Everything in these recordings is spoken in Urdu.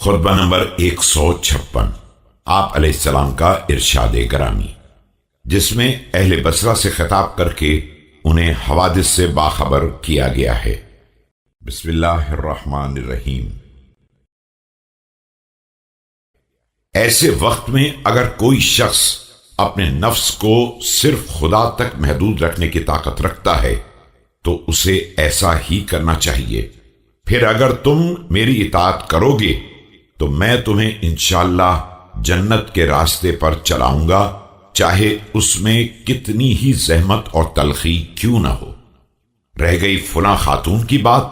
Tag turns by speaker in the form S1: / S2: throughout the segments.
S1: خطبہ نمبر 156 آپ علیہ السلام کا ارشاد گرامی، جس میں اہل بصرہ سے خطاب کر کے انہیں حوادث سے باخبر کیا گیا ہے۔ بسم اللہ الرحمن الرحیم۔ ایسے وقت میں اگر کوئی شخص اپنے نفس کو صرف خدا تک محدود رکھنے کی طاقت رکھتا ہے تو اسے ایسا ہی کرنا چاہیے۔ پھر اگر تم میری اطاعت کرو گے تو میں تمہیں انشاءاللہ جنت کے راستے پر چلاؤں گا، چاہے اس میں کتنی ہی زحمت اور تلخی کیوں نہ ہو۔ رہ گئی فلاں خاتون کی بات،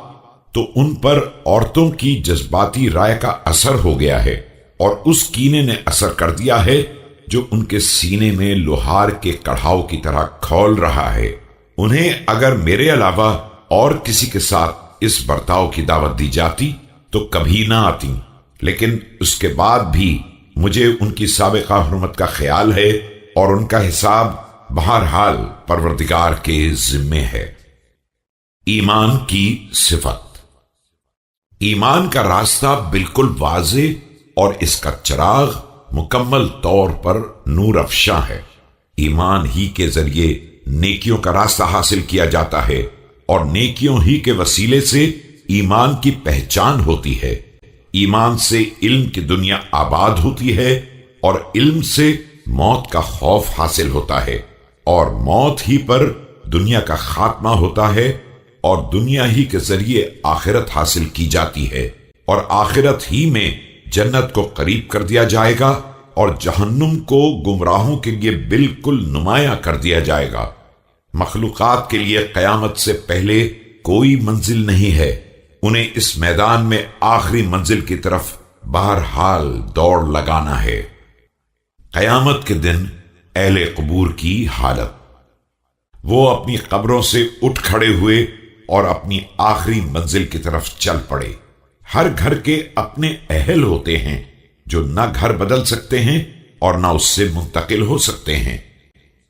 S1: تو ان پر عورتوں کی جذباتی رائے کا اثر ہو گیا ہے اور اس کینے نے اثر کر دیا ہے جو ان کے سینے میں لوہار کے کڑھاؤ کی طرح کھول رہا ہے۔ انہیں اگر میرے علاوہ اور کسی کے ساتھ اس برتاؤ کی دعوت دی جاتی تو کبھی نہ آتی، لیکن اس کے بعد بھی مجھے ان کی سابقہ حرمت کا خیال ہے اور ان کا حساب بہرحال پروردگار کے ذمے ہے۔ ایمان کی صفت۔ ایمان کا راستہ بالکل واضح اور اس کا چراغ مکمل طور پر نور افشاں ہے۔ ایمان ہی کے ذریعے نیکیوں کا راستہ حاصل کیا جاتا ہے اور نیکیوں ہی کے وسیلے سے ایمان کی پہچان ہوتی ہے۔ ایمان سے علم کی دنیا آباد ہوتی ہے اور علم سے موت کا خوف حاصل ہوتا ہے اور موت ہی پر دنیا کا خاتمہ ہوتا ہے اور دنیا ہی کے ذریعے آخرت حاصل کی جاتی ہے اور آخرت ہی میں جنت کو قریب کر دیا جائے گا اور جہنم کو گمراہوں کے لیے بالکل نمایاں کر دیا جائے گا۔ مخلوقات کے لیے قیامت سے پہلے کوئی منزل نہیں ہے، انہیں اس میدان میں آخری منزل کی طرف بہرحال دوڑ لگانا ہے۔ قیامت کے دن اہل قبور کی حالت۔ وہ اپنی قبروں سے اٹھ کھڑے ہوئے اور اپنی آخری منزل کی طرف چل پڑے۔ ہر گھر کے اپنے اہل ہوتے ہیں جو نہ گھر بدل سکتے ہیں اور نہ اس سے منتقل ہو سکتے ہیں۔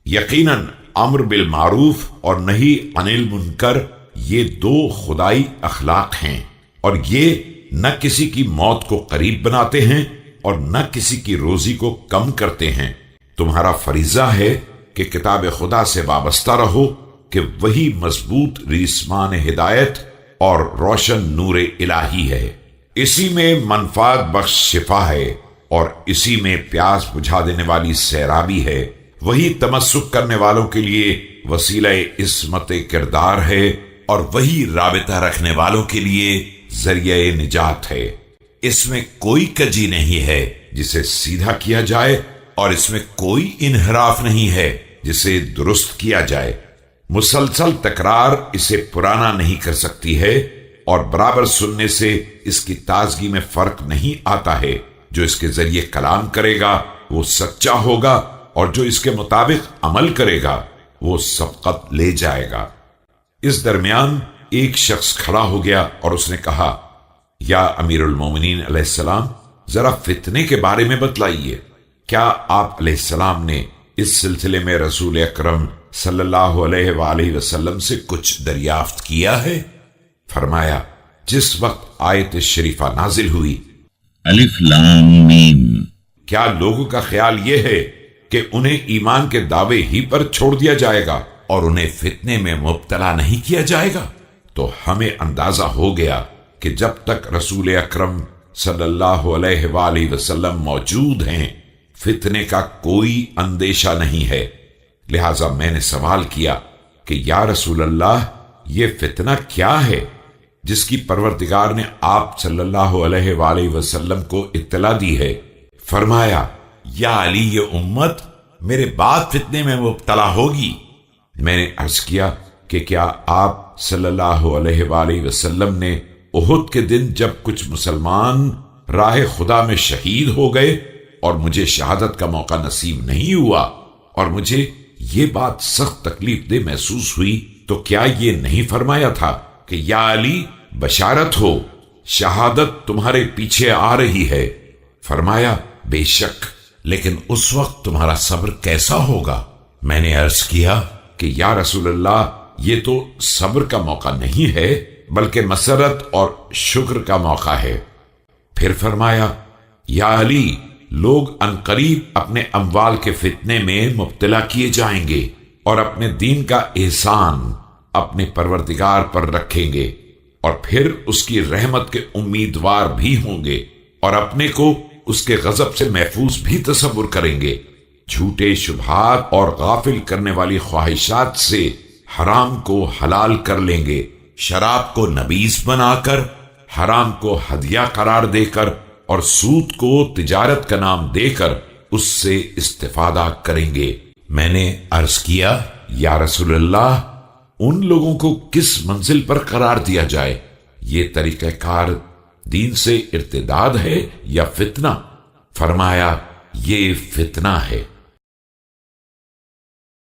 S1: یقیناً امر بالمعروف اور نہی عن المنکر یہ دو خدائی اخلاق ہیں اور یہ نہ کسی کی موت کو قریب بناتے ہیں اور نہ کسی کی روزی کو کم کرتے ہیں۔ تمہارا فریضہ ہے کہ کتاب خدا سے وابستہ رہو کہ وہی مضبوط ریسمان ہدایت اور روشن نور الہی ہے۔ اسی میں منفعت بخش شفا ہے اور اسی میں پیاس بجھا دینے والی سیرابی ہے۔ وہی تمسک کرنے والوں کے لیے وسیلہ عصمت کردار ہے اور وہی رابطہ رکھنے والوں کے لیے ذریعہ نجات ہے۔ اس میں کوئی کجی نہیں ہے جسے سیدھا کیا جائے اور اس میں کوئی انحراف نہیں ہے جسے درست کیا جائے۔ مسلسل تکرار اسے پرانا نہیں کر سکتی ہے اور برابر سننے سے اس کی تازگی میں فرق نہیں آتا ہے۔ جو اس کے ذریعے کلام کرے گا وہ سچا ہوگا اور جو اس کے مطابق عمل کرے گا وہ سبقت لے جائے گا۔ اس درمیان ایک شخص کھڑا ہو گیا اور اس نے کہا، یا امیر المومنین علیہ السلام، ذرا فتنے کے بارے میں بتلائیے۔ کیا آپ علیہ السلام نے اس سلسلے میں رسول اکرم صلی اللہ علیہ وآلہ وسلم سے کچھ دریافت کیا ہے؟ فرمایا، جس وقت آیت شریفہ نازل ہوئی،
S2: الف لام میم،
S1: کیا لوگوں کا خیال یہ ہے کہ انہیں ایمان کے دعوے ہی پر چھوڑ دیا جائے گا اور انہیں فتنے میں مبتلا نہیں کیا جائے گا؟ تو ہمیں اندازہ ہو گیا کہ جب تک رسول اکرم صلی اللہ علیہ وآلہ وسلم موجود ہیں فتنے کا کوئی اندیشہ نہیں ہے۔ لہذا میں نے سوال کیا کہ یا رسول اللہ، یہ فتنہ کیا ہے جس کی پروردگار نے آپ صلی اللہ علیہ وآلہ وسلم کو اطلاع دی ہے؟ فرمایا، یا علی، یہ امت میرے بعد فتنے میں مبتلا ہوگی۔ میں نے عرض کیا کہ کیا آپ صلی اللہ علیہ وآلہ وسلم نے احد کے دن جب کچھ مسلمان راہ خدا میں شہید ہو گئے اور مجھے شہادت کا موقع نصیب نہیں ہوا اور مجھے یہ بات سخت تکلیف دہ محسوس ہوئی، تو کیا یہ نہیں فرمایا تھا کہ یا علی، بشارت ہو، شہادت تمہارے پیچھے آ رہی ہے؟ فرمایا، بے شک، لیکن اس وقت تمہارا صبر کیسا ہوگا؟ میں نے عرض کیا کہ یا رسول اللہ، یہ تو صبر کا موقع نہیں ہے بلکہ مسرت اور شکر کا موقع ہے۔ پھر فرمایا، یا علی، لوگ عنقریب اپنے اموال کے فتنے میں مبتلا کیے جائیں گے اور اپنے دین کا احسان اپنے پروردگار پر رکھیں گے، اور پھر اس کی رحمت کے امیدوار بھی ہوں گے، اور اپنے کو اس کے غضب سے محفوظ بھی تصور کریں گے۔ جھوٹے شبہات اور غافل کرنے والی خواہشات سے حرام کو حلال کر لیں گے، شراب کو نبیذ بنا کر، حرام کو ہدیہ قرار دے کر، اور سود کو تجارت کا نام دے کر اس سے استفادہ کریں گے۔ میں نے عرض کیا، یا رسول اللہ، ان لوگوں کو کس منزل پر قرار دیا جائے؟ یہ طریقہ کار دین سے ارتداد ہے یا فتنہ؟ فرمایا، یہ فتنہ ہے۔